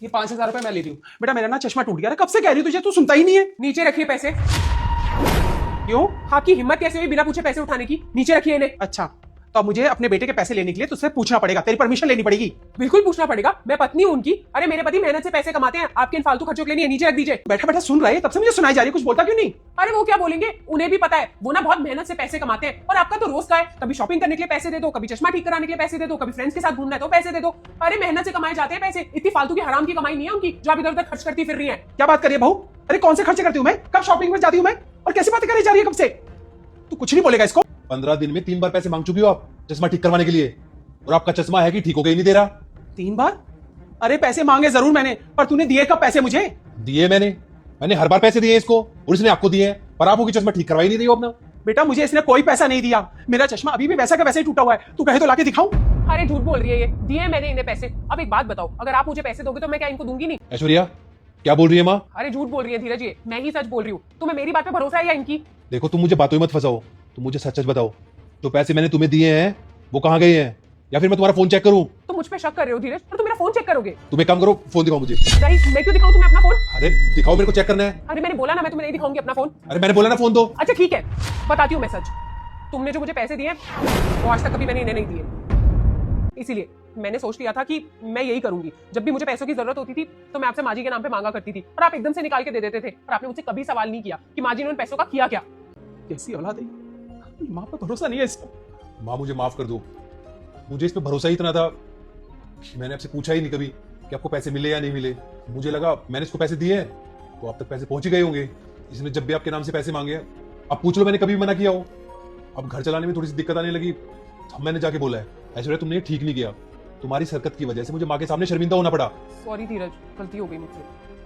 ये 5,000 रुपए मैं ले रही हूँ। बेटा मेरा ना चश्मा टूट गया। कब से कह रही हूँ तुझे, तू सुनता ही नहीं है। नीचे रखिए पैसे। क्यों? आपकी हिम्मत कैसे हुई बिना पूछे पैसे उठाने की? नीचे रखिए इन्हें। अच्छा, तो अब मुझे अपने बेटे के पैसे लेने के लिए तुझसे पूछना पड़ेगा, तेरी परमिशन लेनी पड़ेगी। बिल्कुल पूछना पड़ेगा, मैं पत्नी हूं उनकी। अरे मेरे पति मेहनत से पैसे कमाते हैं, आपके इन फालतू खर्चों के लिए नहीं है। नीचे रख दीजिए। बैठा बैठा सुन रहा है, तब से मुझे सुनाई जा रही है, कुछ बोलता क्यों नहीं? अरे वो क्या बोलेंगे, उन्हें भी पता है, वो ना बहुत मेहनत से पैसे कमाते हैं। और आपका तो रोज का है, कभी शॉपिंग करने के लिए पैसे दे दो, कभी चश्मा ठीक कराने के लिए पैसे दे दो, कभी फ्रेंड्स के साथ घूमना है तो पैसे दे दो। अरे मेहनत से कमाए जाते हैं पैसे, इतनी फालतू की हराम की कमाई नहीं है उनकी जो आप इधर उधर खर्च करती फिर रही है। क्या बात करिए बहू? अरे कौन से खर्चे करती हूँ मैं? कब शॉपिंग में जाती हूँ मैं? और कैसी बातें करी जा रही है कब से? तू कुछ नहीं बोलेगा इसको? 15 दिन में 3 बार पैसे मांग चुकी हो आप चश्मा ठीक करवाने के लिए, और आपका चश्मा है कि ठीक हो गई नहीं दे रहा। 3 बार? अरे पैसे मांगे जरूर मैंने, पर तूने दिए कब पैसे मुझे? दिए मैंने हर बार पैसे दिए इसको, और इसने आपको दिए हैं, पर आप वो चश्मा ठीक करवा ही नहीं रही हो अपना। बेटा मुझे इसने कोई पैसा नहीं दिया, मेरा चश्मा अभी भी वैसा का वैसे ही टूटा हुआ है। तू कहे तो लाके दिखाऊं? अरे झूठ बोल रही है ये, दिए मैंने इन्हें पैसे। अब एक बात बताओ, अगर आप मुझे पैसे दोगे तो मैं क्या इनको दूंगी नहीं? ऐश्वर्या क्या बोल रही है माँ? अरे झूठ बोल रही है धीरज, ये मैं ही सच बोल रही हूँ। तुम्हें मेरी बात पे भरोसा है या इनकी? देखो तुम मुझे बातों में मत फंसाओ, तुम मुझे सच सच बताओ, जो पैसे मैंने तुम्हें दिए हैं वो कहाँ गए हैं, या फिर मैं तुम्हारा फोन चेक करूं? तुम मुझ पे शक कर रहे हो धीरज, पर तुम मेरा फोन चेक करोगे? तुम एक काम करो, फोन दिखाओ मुझे। नहीं, मैं क्यों दिखाऊं तुम्हें अपना फोन? अरे दिखाओ, मेरे को चेक करना है। अरे मैंने बोला ना, मैं तुम्हें नहीं दिखाऊंगी अपना फोन। अरे मैंने बोला ना फोन दो। अच्छा ठीक है, बताती हूँ मैं सच। तुमने जो मुझे पैसे दिए वो आज तक कभी मैंने इन्हें नहीं दिए, इसीलिए मैंने सोच लिया था कि मैं यही करूंगी। जब भी मुझे पैसों की जरूरत होती थी तो मैं आपसे माँ जी के नाम पे मांगा करती थी, और आप एकदम से निकाल के दे देते थे, और आपने मुझसे कभी सवाल नहीं किया कि माँ जी ने उन पैसों का किया क्या। कैसी औलाद है, माँ पे भरोसा नहीं है इसको। माँ मुझे माफ कर दो, मुझे इस पे भरोसा ही इतना था कि मैंने आपसे पूछा ही नहीं कभी कि आपको पैसे मिले या नहीं मिले। मुझे लगा मैंने इसको पैसे दिए हैं तो आप तक पैसे पहुंच ही गए होंगे, इसने जब भी आपके नाम से पैसे मांगे हैं। अब पूछ लो मैंने कभी भी मना किया हो? अब घर चलाने में थोड़ी सी दिक्कत आने लगी, अब मैंने जाके बोला है ऐश्वर्या तुमने ये ठीक नहीं किया, तुम्हारी हरकत की वजह से मुझे माँ के सामने शर्मिंदा होना पड़ा। सॉरी धीरज, गलती हो गई मुझसे।